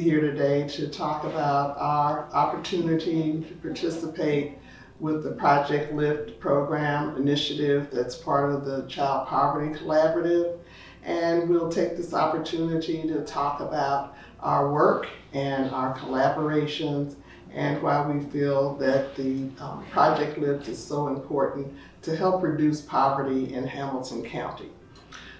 here today to talk about our opportunity to participate with the Project Lift program initiative that's part of the Child Poverty Collaborative. And we'll take this opportunity to talk about our work and our collaborations and why we feel that the Project Lift is so important to help reduce poverty in Hamilton County.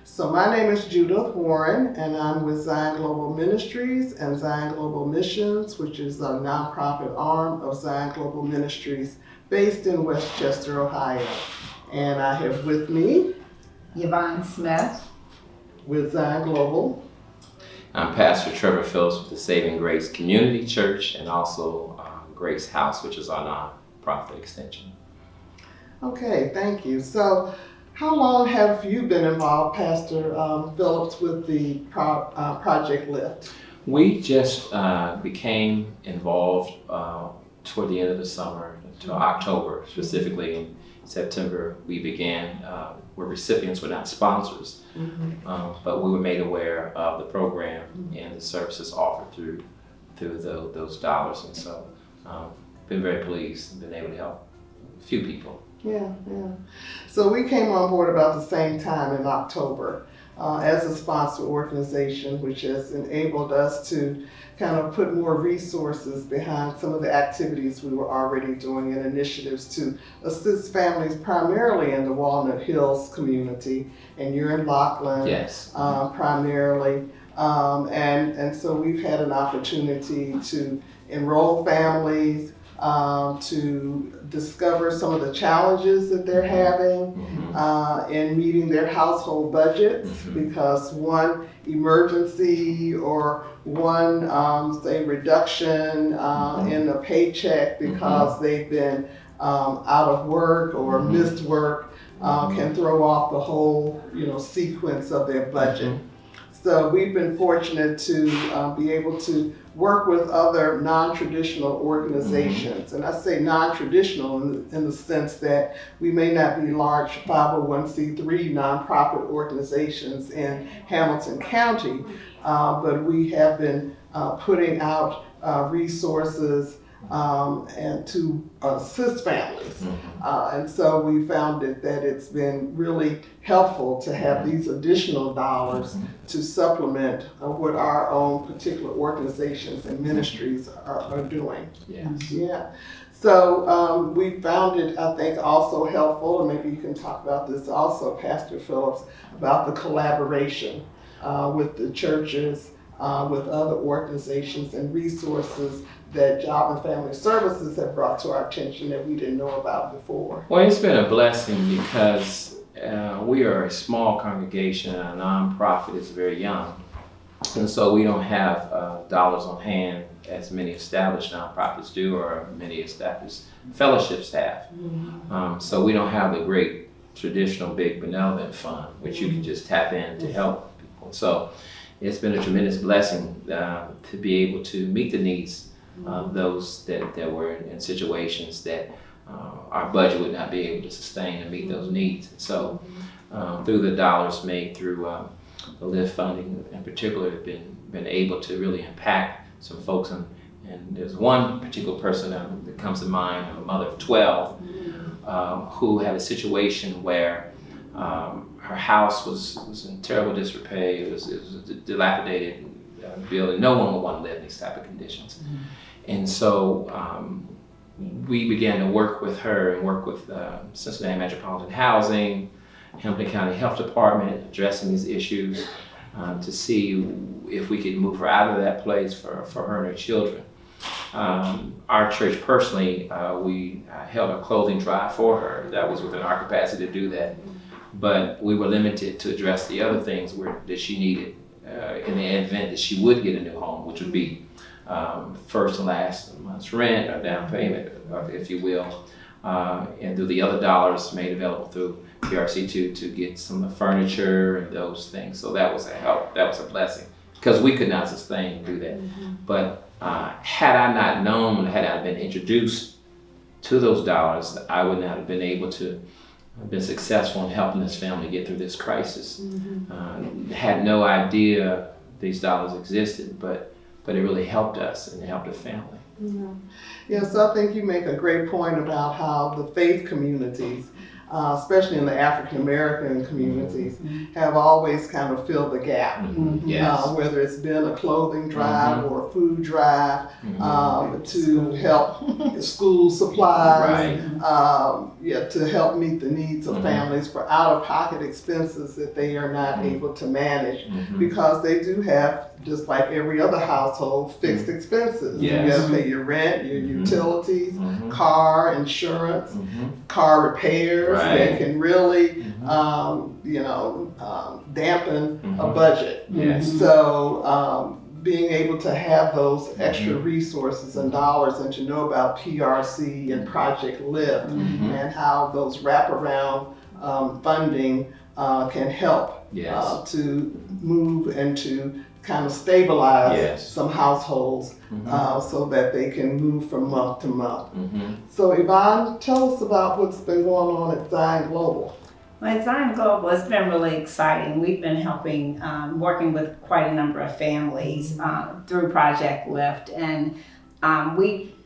So my name is Judith Warren, and I'm with Zion Global Ministries and Zion Global Missions, which is a nonprofit arm of Zion Global Ministries based in Westchester, Ohio. And I have with me Yvonne Smith with Zion Global. I'm Pastor Trevor Phillips with the Saving Grace Community Church and also Grace House, which is our nonprofit extension. Okay, thank you. So how long have you been involved, Pastor Phillips, with the Project Lift? We just became involved toward the end of the summer until October. Specifically in September, we began, we're recipients, we're not sponsors, but we were made aware of the program and the services offered through those dollars. And so been very pleased and been able to help a few people. Yeah. So we came on board about the same time in October as a sponsor organization, which has enabled us to kind of put more resources behind some of the activities we were already doing and initiatives to assist families primarily in the Walnut Hills community. And you're in Lockland, Yes. Primarily. And so we've had an opportunity to enroll families, to discover some of the challenges that they're having in meeting their household budgets, because one emergency or one, say, reduction in a paycheck because they've been out of work or missed work can throw off the whole, sequence of their budget. So we've been fortunate to be able to work with other non-traditional organizations. And I say non-traditional in the sense that we may not be large 501c3 nonprofit organizations in Hamilton County, but we have been putting out resources and to assist families. And so we found that it's been really helpful to have these additional dollars to supplement what our own particular organizations and ministries are doing. Yes. Yeah. So we found it, I think, also helpful, and maybe you can talk about this also, Pastor Phillips, about the collaboration with the churches, with other organizations and resources that Job and Family Services have brought to our attention that we didn't know about before. Well, it's been a blessing because we are a small congregation and our nonprofit is very young. And so we don't have dollars on hand as many established nonprofits do or many established fellowships have. So we don't have the great traditional big benevolent fund, which you can just tap in to help people. So it's been a tremendous blessing to be able to meet the needs of those that were in situations that our budget would not be able to sustain and meet those needs. So through the dollars made through the LIFT funding in particular, have been able to really impact some folks. And there's one particular person that comes to mind, a mother of 12, who had a situation where her house was in terrible disrepair. It was a dilapidated building. No one would want to live in these type of conditions. And so we began to work with her and work with Cincinnati Metropolitan Housing, Hamilton County Health Department, addressing these issues to see if we could move her out of that place for her and her children. Our church personally, we held a clothing drive for her. That was within our capacity to do that. But we were limited to address the other things that she needed in the event that she would get a new home, which would be first and last month's rent or down payment, if you will, and through the other dollars made available through PRC2 to get some of the furniture and those things. So that was a help, that was a blessing, because we could not sustain and do that. But had I not known, had I been introduced to those dollars, I would not have been able to have been successful in helping this family get through this crisis. Had no idea these dollars existed, but but it really helped us and it helped the family. Yes, I think you make a great point about how the faith communities, especially in the African American communities, have always kind of filled the gap. Yes. Whether it's been a clothing drive or a food drive to help school supplies, to help meet the needs of families for out-of-pocket expenses that they are not able to manage, because they do have, just like every other household, fixed expenses. Yes. You gotta pay your rent, your utilities, car insurance, car repairs that can really, dampen a budget. Yes. So being able to have those extra resources and dollars, and to know about PRC and Project Lift and how those wraparound funding can help to move and to kind of stabilize some households so that they can move from month to month. So Yvonne, tell us about what's been going on at Zion Global. Well, at Zion Global, it's been really exciting. We've been helping, working with quite a number of families through Project Lift. And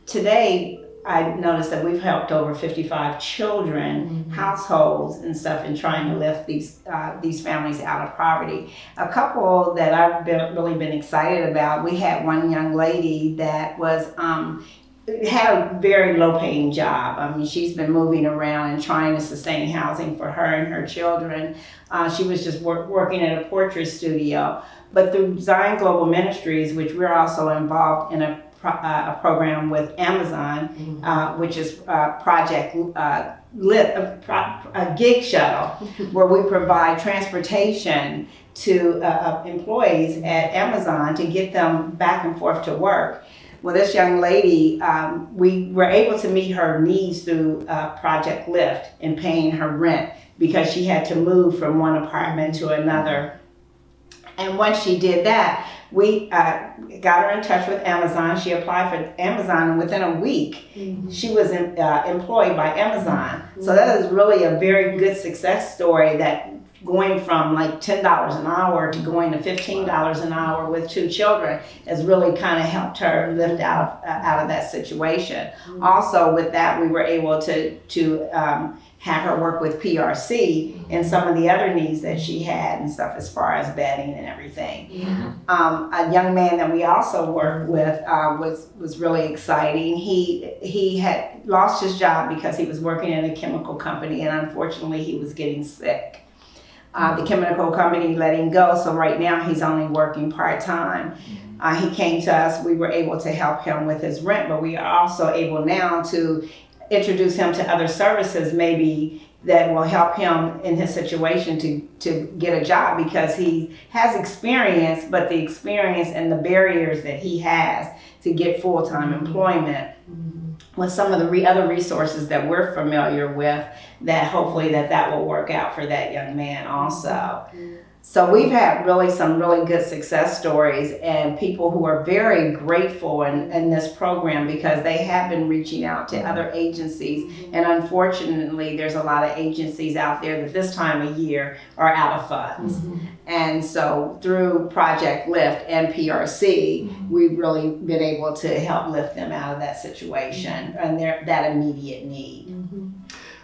today, I noticed that we've helped over 55 children, households and stuff, in trying to lift these families out of poverty. A couple that I've really been excited about, we had one young lady that was had a very low-paying job. I mean, she's been moving around and trying to sustain housing for her and her children. She was just working at a portrait studio. But through Zion Global Ministries, which we're also involved in a program with Amazon, which is Project Lift, a gig shuttle, where we provide transportation to employees at Amazon to get them back and forth to work. Well, this young lady, we were able to meet her needs through Project Lift and paying her rent, because she had to move from one apartment to another. And once she did that, we got her in touch with Amazon. She applied for Amazon, and within a week, she was employed by Amazon. So that is really a very good success story, that going from like $10 an hour to going to $15 an hour with 2 children has really kind of helped her lift out of that situation. Also with that, we were able to have her work with PRC and some of the other needs that she had and stuff, as far as bedding and everything. A young man that we also worked with was really exciting. He had lost his job because he was working in a chemical company, and unfortunately he was getting sick. The chemical company let him go, so right now he's only working part-time. He came to us, we were able to help him with his rent, but we are also able now to introduce him to other services maybe that will help him in his situation to get a job, because he has experience, but the experience and the barriers that he has to get full-time employment with some of the other resources that we're familiar with, that hopefully that will work out for that young man also. So we've had some really good success stories, and people who are very grateful in this program, because they have been reaching out to other agencies. And unfortunately, there's a lot of agencies out there that this time of year are out of funds. And so through Project Lift and PRC, we've really been able to help lift them out of that situation and that immediate need.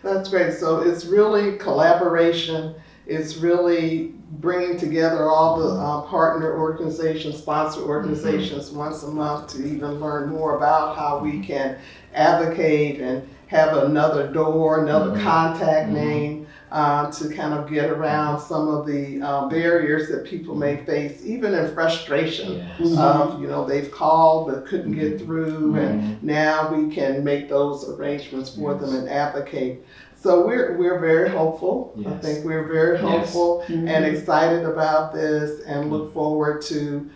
That's great. So it's really collaboration. It's really bringing together all the partner organizations, sponsor organizations once a month to even learn more about how we can advocate and have another door, another contact name to kind of get around some of the barriers that people may face, even in frustration of, they've called but couldn't get through, and now we can make those arrangements for them and advocate. So we're very hopeful. I think we're very hopeful and excited about this, and look forward to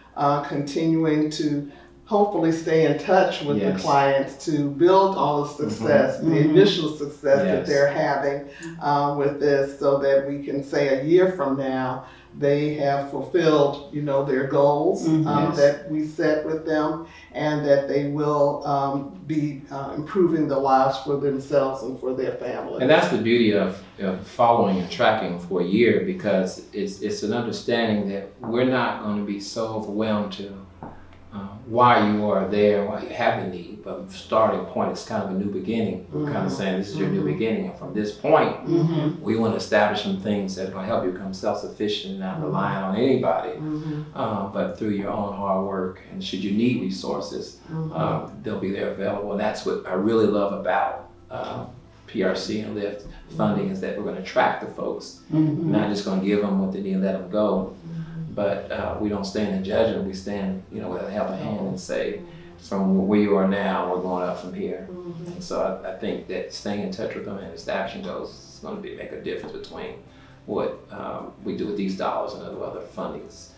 continuing to hopefully stay in touch with the clients to build on the success, the initial success that they're having with this, so that we can say a year from now they have fulfilled, their goals that we set with them, and that they will be improving the lives for themselves and for their families. And that's the beauty of following and tracking for a year, because it's an understanding that we're not going to be so overwhelmed to why you are there, why you have the need, but starting point is kind of a new beginning. We're kind of saying this is your new beginning, and from this point, we want to establish some things that are going to help you become self-sufficient and not relying on anybody, but through your own hard work. And should you need resources, they'll be there available. And that's what I really love about PRC and LIFT funding, is that we're going to track the folks, not just going to give them what they need and let them go. But we don't stand and judge them. We stand, with a helping hand and say, from where you are now, we're going up from here. And so I think that staying in touch with them and establishing those is going to make a difference between what we do with these dollars and other fundings,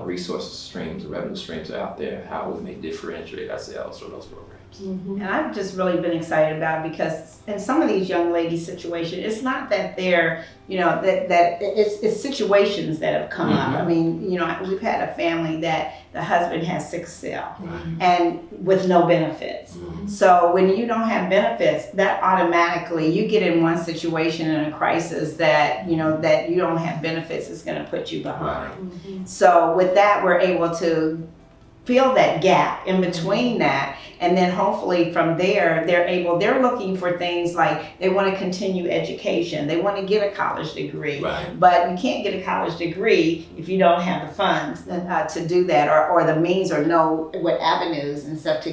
resources streams, revenue streams are out there, how we may differentiate ourselves from those programs. And I've just really been excited about, because in some of these young ladies' situations, it's not that they're, that it's situations that have come up. I mean, we've had a family that the husband has sick cell and with no benefits. So when you don't have benefits, that automatically, you get in one situation in a crisis that, that you don't have benefits, is going to put you behind. So with that, we're able to fill that gap in between that, and then hopefully from there they're looking for things like they want to continue education, they want to get a college degree, but you can't get a college degree if you don't have the funds to do that, or the means, or know what avenues and stuff to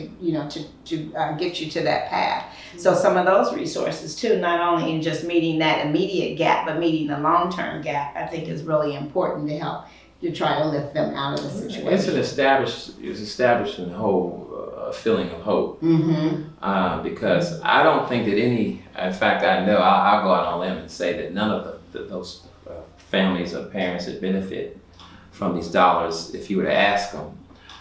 get you to that path. So some of those resources too, not only in just meeting that immediate gap, but meeting the long-term gap, I think is really important to help you try to lift them out of the situation. It's establishing the whole feeling of hope, because I don't think that in fact, I know I'll go out on a limb and say that none of those families or parents that benefit from these dollars, if you were to ask them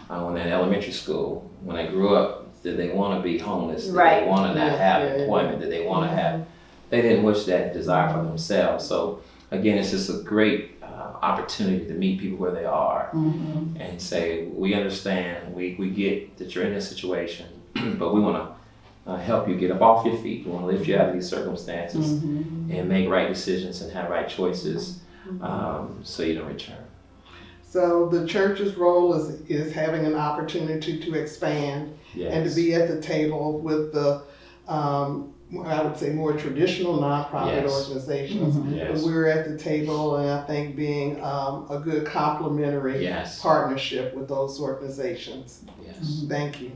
when they're in elementary school, when they grew up, did they want to be homeless? Did they want to not have employment? Did they want to have? They didn't wish that desire for themselves. So again, it's just a great opportunity to meet people where they are and say, we understand, we get that you're in this situation, but we want to help you get up off your feet. We want to lift you out of these circumstances and make right decisions and have right choices so you don't return. So the church's role is having an opportunity to expand and to be at the table with the I would say more traditional nonprofit organizations. But we're at the table, and I think being a good complementary partnership with those organizations. Thank you.